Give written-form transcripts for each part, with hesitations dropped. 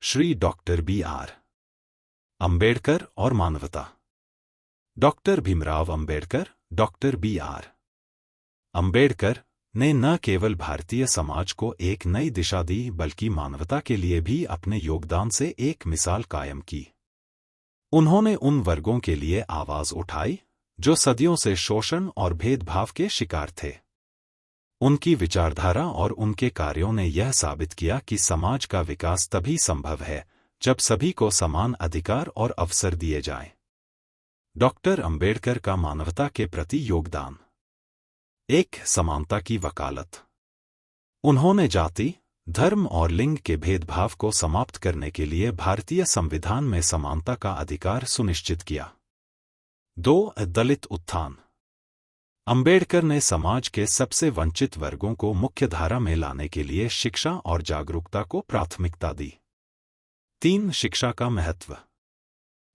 Shri doctor B.R. Ambedkar और मानवता। Doctor Bhimrao Ambedkar, doctor B.R. Ambedkar ने न केवल भारतीय समाज को एक नई दिशा दी बल्कि मानवता के लिए भी अपने योगदान से एक मिसाल कायम की। उन्होंने उन वर्गों के लिए आवाज उठाई जो सदियों से शोषण और भेदभाव के शिकार थे। उनकी विचारधारा और उनके कार्यों ने यह साबित किया कि समाज का विकास तभी संभव है जब सभी को समान अधिकार और अवसर दिए जाएं। डॉक्टर अंबेडकर का मानवता के प्रति योगदान। एक, समानता की वकालत। उन्होंने जाति, धर्म और लिंग के भेदभाव को समाप्त करने के लिए भारतीय संविधान में समानता का अधिकार सुनिश्चित किया। 2, दलित उत्थान। अंबेडकर ने समाज के सबसे वंचित वर्गों को मुख्यधारा में लाने के लिए शिक्षा और जागरूकता को प्राथमिकता दी। 3, शिक्षा का महत्व।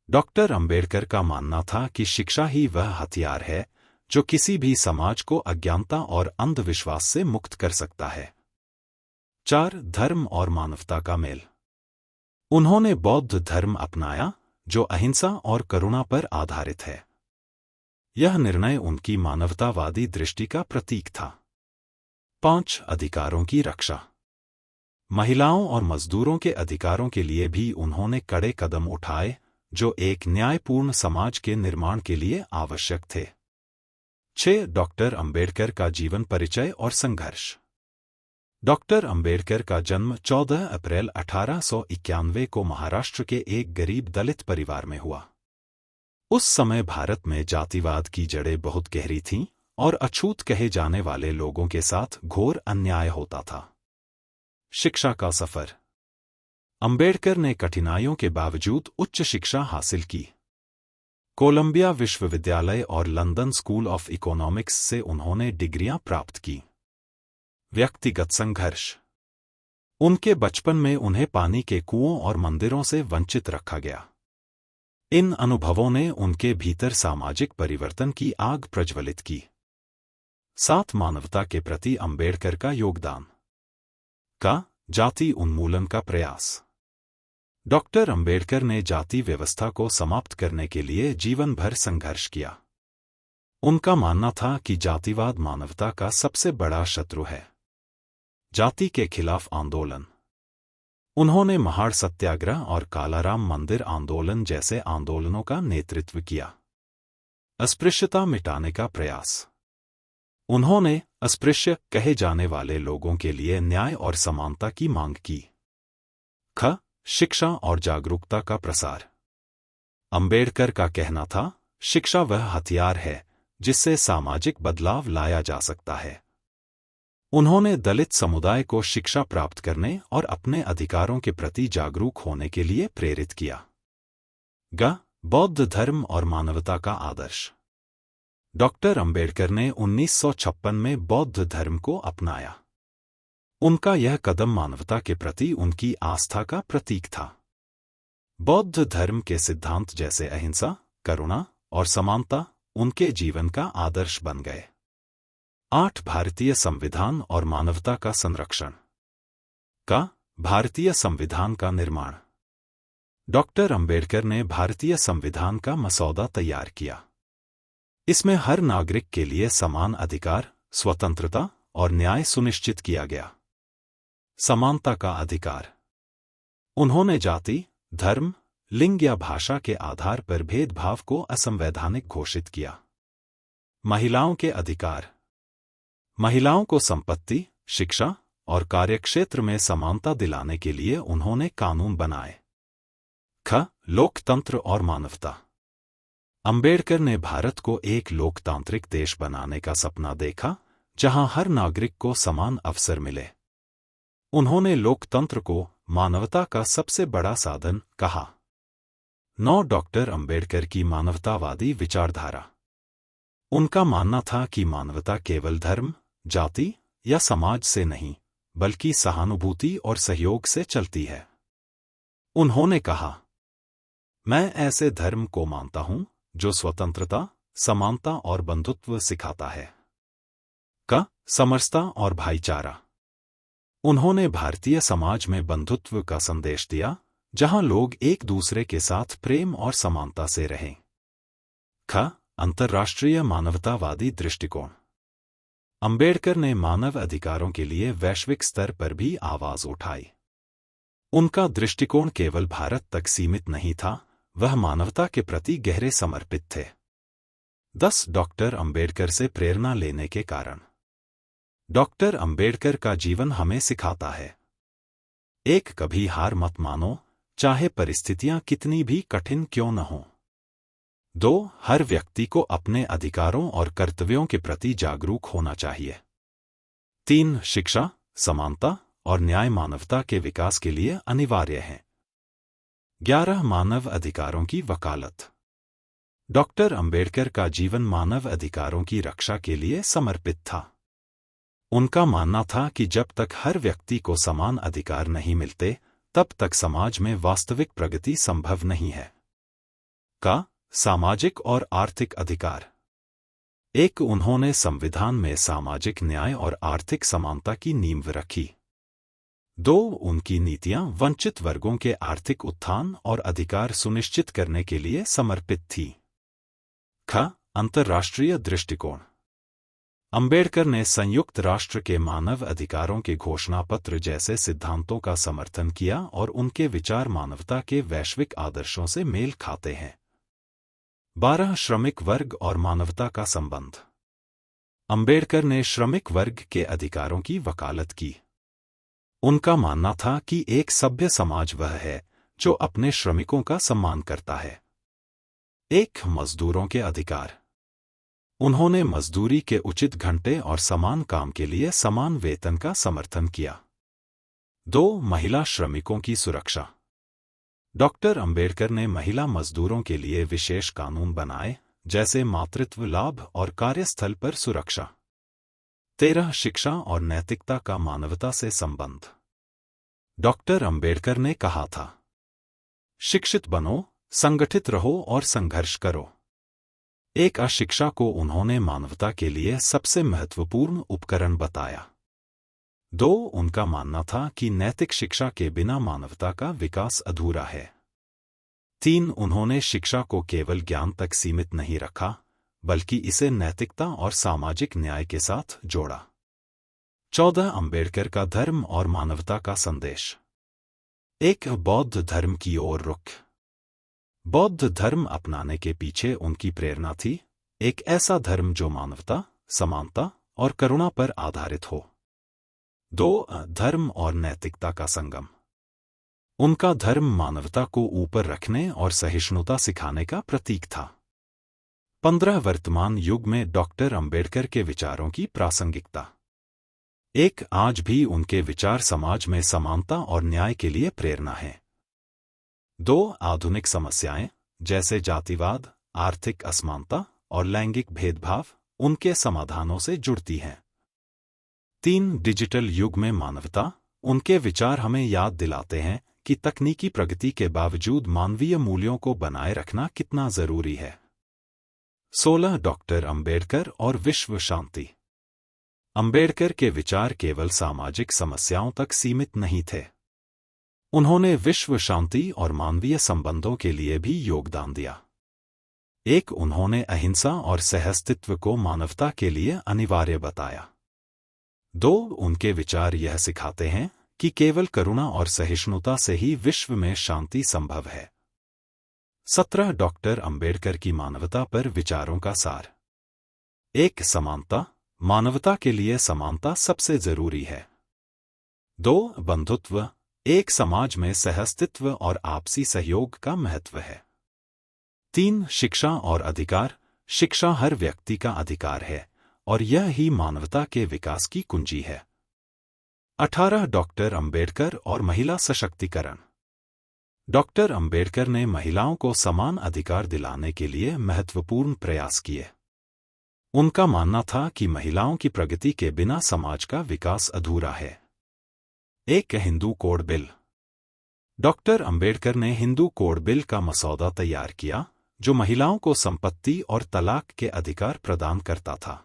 डॉक्टर अंबेडकर का मानना था कि शिक्षा ही वह हथियार है जो किसी भी समाज को अज्ञानता और अंधविश्वास से मुक्त कर सकता है। 4, धर्म और मानवता का मेल। उन्होंने बौद्ध धर्म अपनाया जो अहिंसा और करुणा पर आधारित है। यह निर्णय उनकी मानवतावादी दृष्टि का प्रतीक था। 5, अधिकारों की रक्षा। महिलाओं और मजदूरों के अधिकारों के लिए भी उन्होंने कड़े कदम उठाए जो एक न्यायपूर्ण समाज के निर्माण के लिए आवश्यक थे। 6, डॉक्टर अंबेडकर का जीवन परिचय और संघर्ष। डॉक्टर अंबेडकर का जन्म 14 अप्रैल 1891 को महाराष्ट्र के एक गरीब दलित परिवार में हुआ। उस समय भारत में जातिवाद की जड़ें बहुत गहरी थीं और अछूत कहे जाने वाले लोगों के साथ घोर अन्याय होता था। शिक्षा का सफर। अंबेडकर ने कठिनाइयों के बावजूद उच्च शिक्षा हासिल की। कोलंबिया विश्वविद्यालय और लंदन स्कूल ऑफ इकोनॉमिक्स से उन्होंने डिग्रियां प्राप्त की। व्यक्तिगत संघर्ष। उनके बचपन में उन्हें पानी के कुओं और मंदिरों से वंचित रखा गया। इन अनुभवों ने उनके भीतर सामाजिक परिवर्तन की आग प्रज्वलित की। 7, मानवता के प्रति अंबेडकर का योगदान। जाति उन्मूलन का प्रयास। डॉक्टर अंबेडकर ने जाति व्यवस्था को समाप्त करने के लिए जीवन भर संघर्ष किया। उनका मानना था कि जातिवाद मानवता का सबसे बड़ा शत्रु है। जाति के खिलाफ आंदोलन। उन्होंने महाड़ सत्याग्रह और कालाराम मंदिर आंदोलन जैसे आंदोलनों का नेतृत्व किया। अस्पृश्यता मिटाने का प्रयास। उन्होंने अस्पृश्य कहे जाने वाले लोगों के लिए न्याय और समानता की मांग की। शिक्षा और जागरूकता का प्रसार। अंबेडकर का कहना था, शिक्षा वह हथियार है जिससे सामाजिक बदलाव लाया जा सकता है। उन्होंने दलित समुदाय को शिक्षा प्राप्त करने और अपने अधिकारों के प्रति जागरूक होने के लिए प्रेरित किया। बौद्ध धर्म और मानवता का आदर्श। डॉक्टर अंबेडकर ने 1956 में बौद्ध धर्म को अपनाया। उनका यह कदम मानवता के प्रति उनकी आस्था का प्रतीक था। बौद्ध धर्म के सिद्धांत जैसे अहिंसा, करुणा और समानता उनके जीवन का आदर्श बन गए। 8, भारतीय संविधान और मानवता का संरक्षण। भारतीय संविधान का निर्माण। डॉक्टर अंबेडकर ने भारतीय संविधान का मसौदा तैयार किया। इसमें हर नागरिक के लिए समान अधिकार, स्वतंत्रता और न्याय सुनिश्चित किया गया। समानता का अधिकार। उन्होंने जाति, धर्म, लिंग या भाषा के आधार पर भेदभाव को असंवैधानिक घोषित किया। महिलाओं के अधिकार। महिलाओं को संपत्ति, शिक्षा और कार्यक्षेत्र में समानता दिलाने के लिए उन्होंने कानून बनाए। लोकतंत्र और मानवता। अंबेडकर ने भारत को एक लोकतांत्रिक देश बनाने का सपना देखा जहां हर नागरिक को समान अवसर मिले। उन्होंने लोकतंत्र को मानवता का सबसे बड़ा साधन कहा। 9, डॉक्टर अंबेडकर की मानवतावादी विचारधारा। उनका मानना था कि मानवता केवल धर्म, जाति या समाज से नहीं बल्कि सहानुभूति और सहयोग से चलती है। उन्होंने कहा, मैं ऐसे धर्म को मानता हूं जो स्वतंत्रता, समानता और बंधुत्व सिखाता है। समरसता और भाईचारा। उन्होंने भारतीय समाज में बंधुत्व का संदेश दिया जहां लोग एक दूसरे के साथ प्रेम और समानता से रहें। ख. अंतर्राष्ट्रीय मानवतावादी दृष्टिकोण। अंबेडकर ने मानव अधिकारों के लिए वैश्विक स्तर पर भी आवाज उठाई। उनका दृष्टिकोण केवल भारत तक सीमित नहीं था, वह मानवता के प्रति गहरे समर्पित थे। 10. डॉक्टर अंबेडकर से प्रेरणा लेने के कारण। डॉक्टर अंबेडकर का जीवन हमें सिखाता है: 1. कभी हार मत मानो, चाहे परिस्थितियां कितनी भी कठिन क्यों न हों। 2. हर व्यक्ति को अपने अधिकारों और कर्तव्यों के प्रति जागरूक होना चाहिए। 3. शिक्षा, समानता और न्याय मानवता के विकास के लिए अनिवार्य है। 11. मानव अधिकारों की वकालत। डॉक्टर अंबेडकर का जीवन मानव अधिकारों की रक्षा के लिए समर्पित था। उनका मानना था कि जब तक हर व्यक्ति को समान अधिकार नहीं मिलते, तब तक समाज में वास्तविक प्रगति संभव नहीं है। का. सामाजिक और आर्थिक अधिकार। 1. उन्होंने संविधान में सामाजिक न्याय और आर्थिक समानता की नींव रखी। 2. उनकी नीतियां वंचित वर्गों के आर्थिक उत्थान और अधिकार सुनिश्चित करने के लिए समर्पित थी। ख. अंतर्राष्ट्रीय दृष्टिकोण। अंबेडकर ने संयुक्त राष्ट्र के मानव अधिकारों के घोषणापत्र जैसे सिद्धांतों का समर्थन किया और उनके विचार मानवता के वैश्विक आदर्शों से मेल खाते हैं। 12. श्रमिक वर्ग और मानवता का संबंध। अंबेडकर ने श्रमिक वर्ग के अधिकारों की वकालत की। उनका मानना था कि एक सभ्य समाज वह है जो अपने श्रमिकों का सम्मान करता है। 1. मजदूरों के अधिकार। उन्होंने मजदूरी के उचित घंटे और समान काम के लिए समान वेतन का समर्थन किया। 2. महिला श्रमिकों की सुरक्षा। डॉक्टर अंबेडकर ने महिला मजदूरों के लिए विशेष कानून बनाए, जैसे मातृत्व लाभ और कार्यस्थल पर सुरक्षा। 13. शिक्षा और नैतिकता का मानवता से संबंध। डॉक्टर अंबेडकर ने कहा था, शिक्षित बनो, संगठित रहो और संघर्ष करो। 1. शिक्षा को उन्होंने मानवता के लिए सबसे महत्वपूर्ण उपकरण बताया। 2. उनका मानना था कि नैतिक शिक्षा के बिना मानवता का विकास अधूरा है। 3. उन्होंने शिक्षा को केवल ज्ञान तक सीमित नहीं रखा, बल्कि इसे नैतिकता और सामाजिक न्याय के साथ जोड़ा। 14. अंबेडकर का धर्म और मानवता का संदेश। 1. बौद्ध धर्म की ओर रुख। बौद्ध धर्म अपनाने के पीछे उनकी प्रेरणा थी, एक ऐसा धर्म जो मानवता, समानता और करुणा पर आधारित हो। 2. धर्म और नैतिकता का संगम। उनका धर्म मानवता को ऊपर रखने और सहिष्णुता सिखाने का प्रतीक था। 15. वर्तमान युग में डॉक्टर अंबेडकर के विचारों की प्रासंगिकता। 1. आज भी उनके विचार समाज में समानता और न्याय के लिए प्रेरणा है। 2. आधुनिक समस्याएं, जैसे जातिवाद, आर्थिक असमानता और लैंगिक भेदभाव, उनके समाधानों से जुड़ती हैं। 3. डिजिटल युग में मानवता। उनके विचार हमें याद दिलाते हैं कि तकनीकी प्रगति के बावजूद मानवीय मूल्यों को बनाए रखना कितना जरूरी है। 16. डॉक्टर अंबेडकर और विश्व शांति। अंबेडकर के विचार केवल सामाजिक समस्याओं तक सीमित नहीं थे। उन्होंने विश्व शांति और मानवीय संबंधों के लिए भी योगदान दिया। 1. उन्होंने अहिंसा और सहअस्तित्व को मानवता के लिए अनिवार्य बताया। 2. उनके विचार यह सिखाते हैं कि केवल करुणा और सहिष्णुता से ही विश्व में शांति संभव है। 17. डॉक्टर अंबेडकर की मानवता पर विचारों का सार। 1. समानता। मानवता के लिए समानता सबसे जरूरी है। 2. बंधुत्व। एक समाज में सहअस्तित्व और आपसी सहयोग का महत्व है। 3. शिक्षा और अधिकार। शिक्षा हर व्यक्ति का अधिकार है और यह ही मानवता के विकास की कुंजी है। 18. डॉक्टर अंबेडकर और महिला सशक्तिकरण। डॉक्टर अंबेडकर ने महिलाओं को समान अधिकार दिलाने के लिए महत्वपूर्ण प्रयास किए। उनका मानना था कि महिलाओं की प्रगति के बिना समाज का विकास अधूरा है। 1. Hindu code bill. Doctor Ambedkar ने हिंदू कोड बिल का मसौदा तैयार किया, जो महिलाओं को संपत्ति और तलाक के अधिकार प्रदान करता था।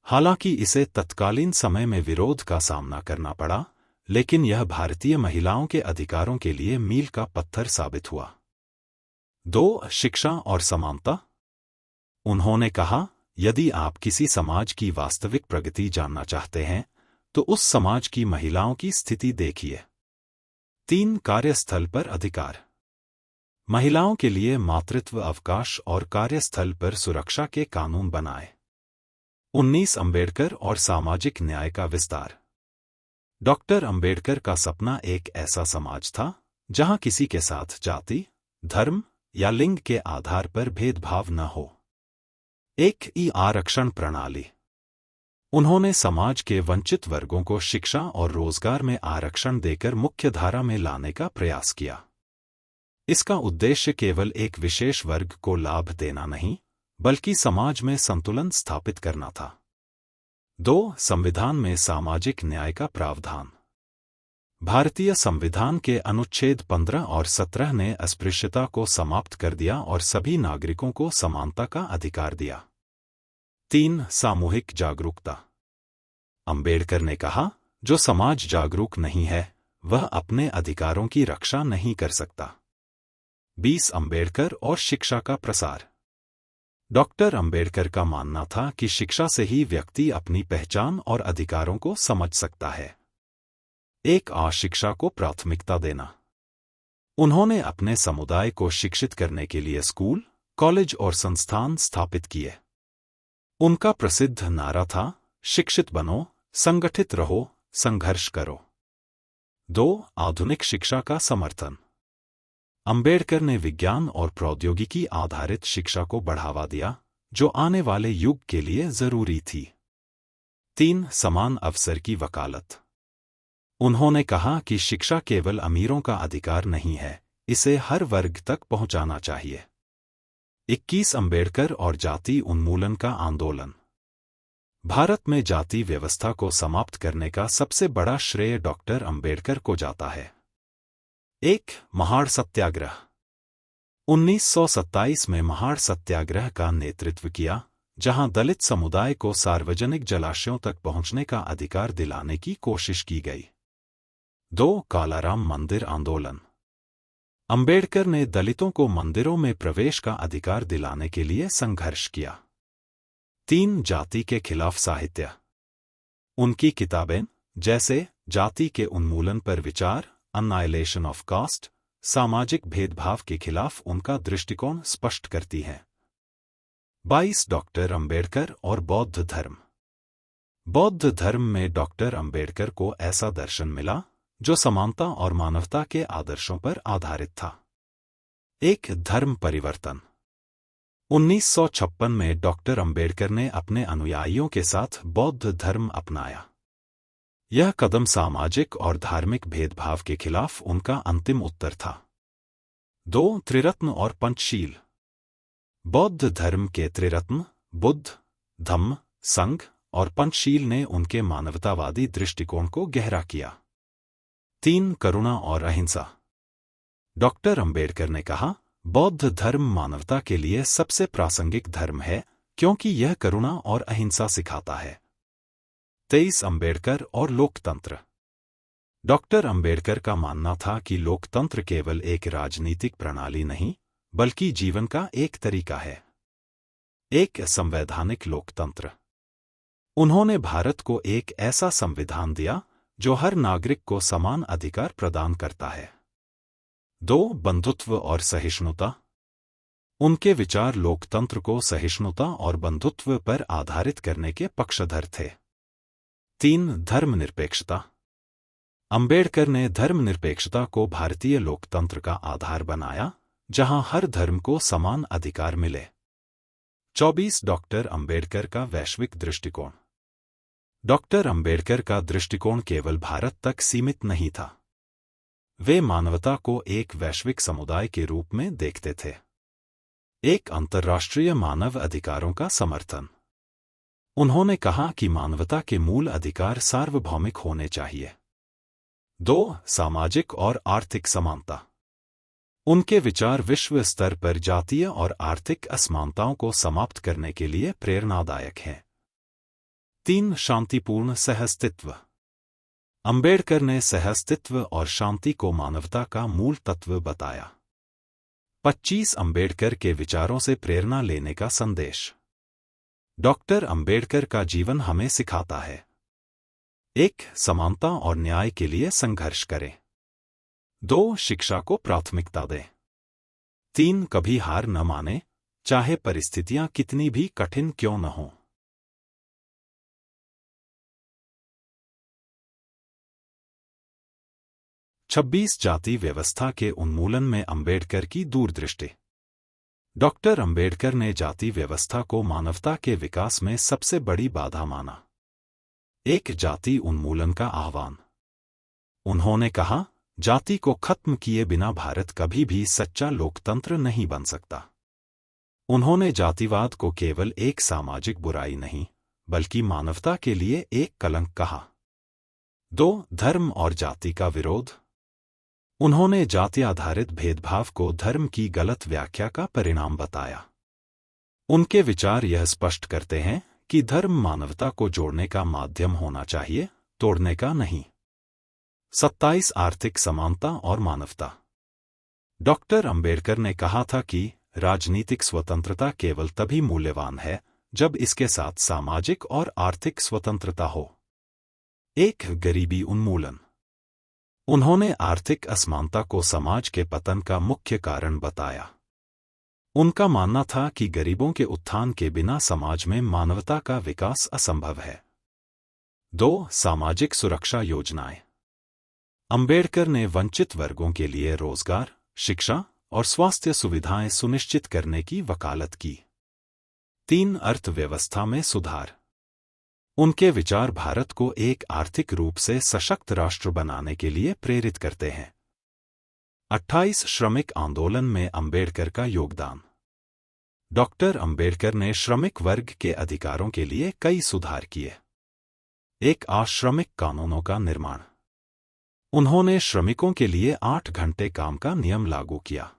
हालांकि इसे तत्कालीन समय में विरोध का सामना करना पड़ा, लेकिन यह भारतीय महिलाओं के अधिकारों के लिए मील का पत्थर साबित हुआ। 2. शिक्षा और समानता। उन्होंने कहा, यदि आप किसी समाज की वास्तविक प्रगति जानना चाहते हैं तो उस समाज की महिलाओं की स्थिति देखिए। 3. कार्यस्थल पर अधिकार। महिलाओं के लिए मातृत्व अवकाश और कार्यस्थल पर सुरक्षा के कानून बनाए। 19. अम्बेडकर और सामाजिक न्याय का विस्तार। डॉक्टर अम्बेडकर का सपना एक ऐसा समाज था जहां किसी के साथ जाति, धर्म या लिंग के आधार पर भेदभाव न हो। 1. आरक्षण प्रणाली। उन्होंने समाज के वंचित वर्गों को शिक्षा और रोजगार में आरक्षण देकर मुख्यधारा में लाने का प्रयास किया। इसका उद्देश्य केवल एक विशेष वर्ग को लाभ देना नहीं, बल्कि समाज में संतुलन स्थापित करना था। 2. संविधान में सामाजिक न्याय का प्रावधान। भारतीय संविधान के अनुच्छेद 15 और 17 ने अस्पृश्यता को समाप्त कर दिया और सभी नागरिकों को समानता का अधिकार दिया। 3. सामूहिक जागरूकता। अम्बेडकर ने कहा, जो समाज जागरूक नहीं है वह अपने अधिकारों की रक्षा नहीं कर सकता। 20. अम्बेडकर और शिक्षा का प्रसार। डॉक्टर अम्बेडकर का मानना था कि शिक्षा से ही व्यक्ति अपनी पहचान और अधिकारों को समझ सकता है। 1. शिक्षा को प्राथमिकता देना। उन्होंने अपने समुदाय को शिक्षित करने के लिए स्कूल, कॉलेज और संस्थान स्थापित किए। उनका प्रसिद्ध नारा था, शिक्षित बनो, संगठित रहो, संघर्ष करो। 2. आधुनिक शिक्षा का समर्थन। अम्बेडकर ने विज्ञान और प्रौद्योगिकी आधारित शिक्षा को बढ़ावा दिया, जो आने वाले युग के लिए जरूरी थी। 3. समान अवसर की वकालत। उन्होंने कहा कि शिक्षा केवल अमीरों का अधिकार नहीं है, इसे हर वर्ग तक पहुंचाना चाहिए। 21. अम्बेडकर और जाति उन्मूलन का आंदोलन। भारत में जाति व्यवस्था को समाप्त करने का सबसे बड़ा श्रेय डॉक्टर अम्बेडकर को जाता है। 1. महाड़ सत्याग्रह। 1927 में महाड़ सत्याग्रह का नेतृत्व किया, जहां दलित समुदाय को सार्वजनिक जलाशयों तक पहुंचने का अधिकार दिलाने की कोशिश की गई। 2. कालाराम मंदिर आंदोलन। अम्बेडकर ने दलितों को मंदिरों में प्रवेश का अधिकार दिलाने के लिए संघर्ष किया। 3. जाति के खिलाफ साहित्य। उनकी किताबें, जैसे जाति के उन्मूलन पर विचार, अन्नाइलेशन ऑफ कास्ट, सामाजिक भेदभाव के खिलाफ उनका दृष्टिकोण स्पष्ट करती हैं। 22. डॉक्टर अम्बेडकर और बौद्ध धर्म। बौद्ध धर्म में डॉक्टर अम्बेडकर को ऐसा दर्शन मिला जो समानता और मानवता के आदर्शों पर आधारित था। 1. धर्म परिवर्तन। 1956 में डॉक्टर अम्बेडकर ने अपने अनुयायियों के साथ बौद्ध धर्म अपनाया। यह कदम सामाजिक और धार्मिक भेदभाव के खिलाफ उनका अंतिम उत्तर था। 2. त्रिरत्न और पंचशील। बौद्ध धर्म के त्रिरत्न बुद्ध, धम्म, संघ और पंचशील ने उनके मानवतावादी दृष्टिकोण को गहरा किया। 3. करुणा और अहिंसा। डॉक्टर अम्बेडकर ने कहा, बौद्ध धर्म मानवता के लिए सबसे प्रासंगिक धर्म है क्योंकि यह करुणा और अहिंसा सिखाता है। 23. अम्बेडकर और लोकतंत्र। डॉक्टर अम्बेडकर का मानना था कि लोकतंत्र केवल एक राजनीतिक प्रणाली नहीं, बल्कि जीवन का एक तरीका है। 1. संवैधानिक लोकतंत्र। उन्होंने भारत को एक ऐसा संविधान दिया जो हर नागरिक को समान अधिकार प्रदान करता है। 2. बंधुत्व और सहिष्णुता। उनके विचार लोकतंत्र को सहिष्णुता और बंधुत्व पर आधारित करने के पक्षधर थे। 3. धर्मनिरपेक्षता। अम्बेडकर ने धर्मनिरपेक्षता को भारतीय लोकतंत्र का आधार बनाया, जहां हर धर्म को समान अधिकार मिले। 24. डॉक्टर अम्बेडकर का वैश्विक दृष्टिकोण। डॉक्टर अम्बेडकर का दृष्टिकोण केवल भारत तक सीमित नहीं था। वे मानवता को एक वैश्विक समुदाय के रूप में देखते थे। 1. अंतर्राष्ट्रीय मानव अधिकारों का समर्थन। उन्होंने कहा कि मानवता के मूल अधिकार सार्वभौमिक होने चाहिए। 2. सामाजिक और आर्थिक समानता। उनके विचार विश्व स्तर पर जातीय और आर्थिक असमानताओं को समाप्त करने के लिए प्रेरणादायक हैं। 3. शांतिपूर्ण सहअस्तित्व। अंबेडकर ने सहअस्तित्व और शांति को मानवता का मूल तत्व बताया। 25 अंबेडकर के विचारों से प्रेरणा लेने का संदेश। डॉक्टर अंबेडकर का जीवन हमें सिखाता है। 1. समानता और न्याय के लिए संघर्ष करें। 2. शिक्षा को प्राथमिकता दें। 3. कभी हार न माने, चाहे परिस्थितियां कितनी भी कठिन क्यों न हों। 26. जाति व्यवस्था के उन्मूलन में अंबेडकर की दूरदृष्टि। डॉक्टर अंबेडकर ने जाति व्यवस्था को मानवता के विकास में सबसे बड़ी बाधा माना। 1. जाति उन्मूलन का आह्वान। उन्होंने कहा, जाति को खत्म किए बिना भारत कभी भी सच्चा लोकतंत्र नहीं बन सकता। उन्होंने जातिवाद को केवल एक सामाजिक बुराई नहीं, बल्कि मानवता के लिए एक कलंक कहा। 2. धर्म और जाति का विरोध। उन्होंने जाति आधारित भेदभाव को धर्म की गलत व्याख्या का परिणाम बताया। उनके विचार यह स्पष्ट करते हैं कि धर्म मानवता को जोड़ने का माध्यम होना चाहिए, तोड़ने का नहीं। 27. आर्थिक समानता और मानवता। डॉक्टर अंबेडकर ने कहा था कि राजनीतिक स्वतंत्रता केवल तभी मूल्यवान है जब इसके साथ सामाजिक और आर्थिक स्वतंत्रता हो। 1. गरीबी उन्मूलन। उन्होंने आर्थिक असमानता को समाज के पतन का मुख्य कारण बताया। उनका मानना था कि गरीबों के उत्थान के बिना समाज में मानवता का विकास असंभव है। 2. सामाजिक सुरक्षा योजनाएं। अंबेडकर ने वंचित वर्गों के लिए रोजगार, शिक्षा और स्वास्थ्य सुविधाएं सुनिश्चित करने की वकालत की। 3. अर्थव्यवस्था में सुधार। उनके विचार भारत को एक आर्थिक रूप से सशक्त राष्ट्र बनाने के लिए प्रेरित करते हैं। 28. श्रमिक आंदोलन में अंबेडकर का योगदान। डॉक्टर अंबेडकर ने श्रमिक वर्ग के अधिकारों के लिए कई सुधार किए। 1. आश्रमिक कानूनों का निर्माण। उन्होंने श्रमिकों के लिए 8 घंटे काम का नियम लागू किया।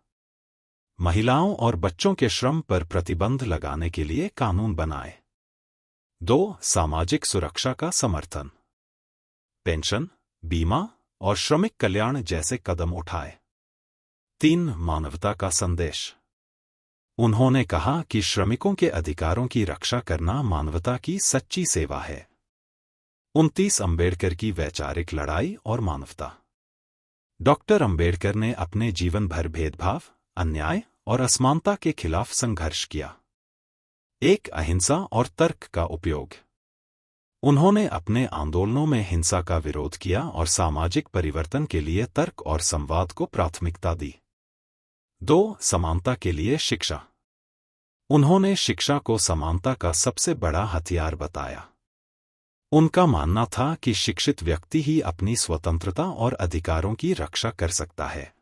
महिलाओं और बच्चों के श्रम पर प्रतिबंध लगाने के लिए कानून बनाए। 2. सामाजिक सुरक्षा का समर्थन। पेंशन, बीमा और श्रमिक कल्याण जैसे कदम उठाए। 3. मानवता का संदेश। उन्होंने कहा कि श्रमिकों के अधिकारों की रक्षा करना मानवता की सच्ची सेवा है। 29. अंबेडकर की वैचारिक लड़ाई और मानवता। डॉक्टर अंबेडकर ने अपने जीवन भर भेदभाव, अन्याय और असमानता के खिलाफ संघर्ष किया। 1. अहिंसा और तर्क का उपयोग। उन्होंने अपने आंदोलनों में हिंसा का विरोध किया और सामाजिक परिवर्तन के लिए तर्क और संवाद को प्राथमिकता दी। 2. समानता के लिए शिक्षा। उन्होंने शिक्षा को समानता का सबसे बड़ा हथियार बताया। उनका मानना था कि शिक्षित व्यक्ति ही अपनी स्वतंत्रता और अधिकारों की रक्षा कर सकता है।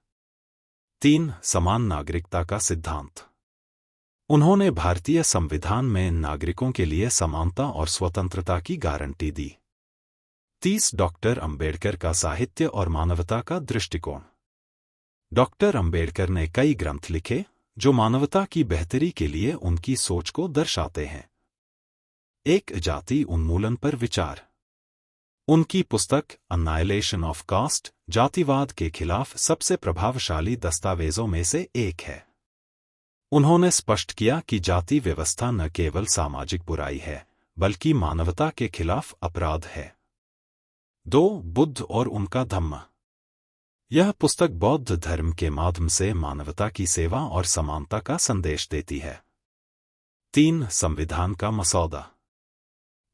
3. समान नागरिकता का सिद्धांत। उन्होंने भारतीय संविधान में नागरिकों के लिए समानता और स्वतंत्रता की गारंटी दी। 30. डॉक्टर अंबेडकर का साहित्य और मानवता का दृष्टिकोण। डॉक्टर अंबेडकर ने कई ग्रंथ लिखे जो मानवता की बेहतरी के लिए उनकी सोच को दर्शाते हैं। 1. जाति उन्मूलन पर विचार। उनकी पुस्तक अन्नाइलेशन ऑफ कास्ट जातिवाद के खिलाफ सबसे प्रभावशाली दस्तावेजों में से एक है। उन्होंने स्पष्ट किया कि जाति व्यवस्था न केवल सामाजिक बुराई है, बल्कि मानवता के खिलाफ अपराध है। 2. बुद्ध और उनका धम्म। यह पुस्तक बौद्ध धर्म के माध्यम से मानवता की सेवा और समानता का संदेश देती है। 3. संविधान का मसौदा।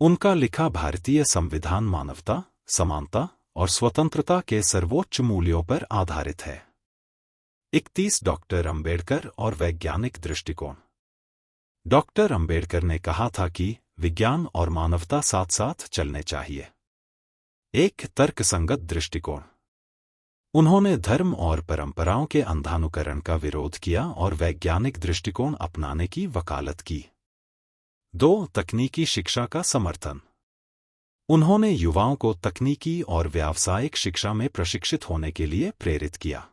उनका लिखा भारतीय संविधान मानवता, समानता और स्वतंत्रता के सर्वोच्च मूल्यों पर आधारित है। 31. डॉक्टर अंबेडकर और वैज्ञानिक दृष्टिकोण। डॉक्टर अंबेडकर ने कहा था कि विज्ञान और मानवता साथ साथ चलने चाहिए। 1. तर्कसंगत दृष्टिकोण। उन्होंने धर्म और परंपराओं के अंधानुकरण का विरोध किया और वैज्ञानिक दृष्टिकोण अपनाने की वकालत की। 2. तकनीकी शिक्षा का समर्थन। उन्होंने युवाओं को तकनीकी और व्यावसायिक शिक्षा में प्रशिक्षित होने के लिए प्रेरित किया।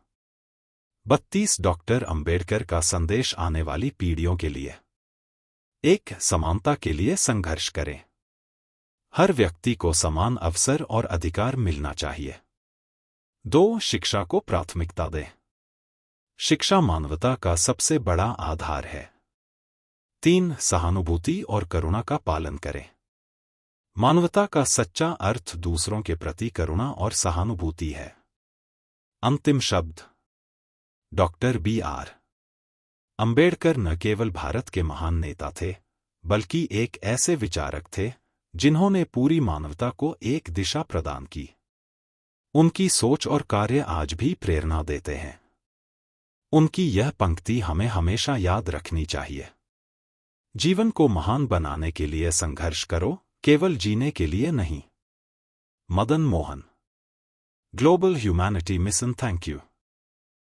32. डॉक्टर अंबेडकर का संदेश आने वाली पीढ़ियों के लिए। 1. समानता के लिए संघर्ष करें। हर व्यक्ति को समान अवसर और अधिकार मिलना चाहिए। 2. शिक्षा को प्राथमिकता दें। शिक्षा मानवता का सबसे बड़ा आधार है। 3. सहानुभूति और करुणा का पालन करें। मानवता का सच्चा अर्थ दूसरों के प्रति करुणा और सहानुभूति है। अंतिम शब्द। Doctor B R. अंबेडकर न केवल भारत के महान नेता थे, बल्कि एक ऐसे विचारक थे जिन्होंने पूरी मानवता को एक दिशा प्रदान की। उनकी सोच और कार्य आज भी प्रेरणा देते हैं। उनकी यह पंक्ति हमें हमेशा याद रखनी चाहिए। जीवन को महान बनाने के लिए संघर्ष करो, केवल जीने के लिए नहीं। Madan Mohan. Global humanity mission. Thank you.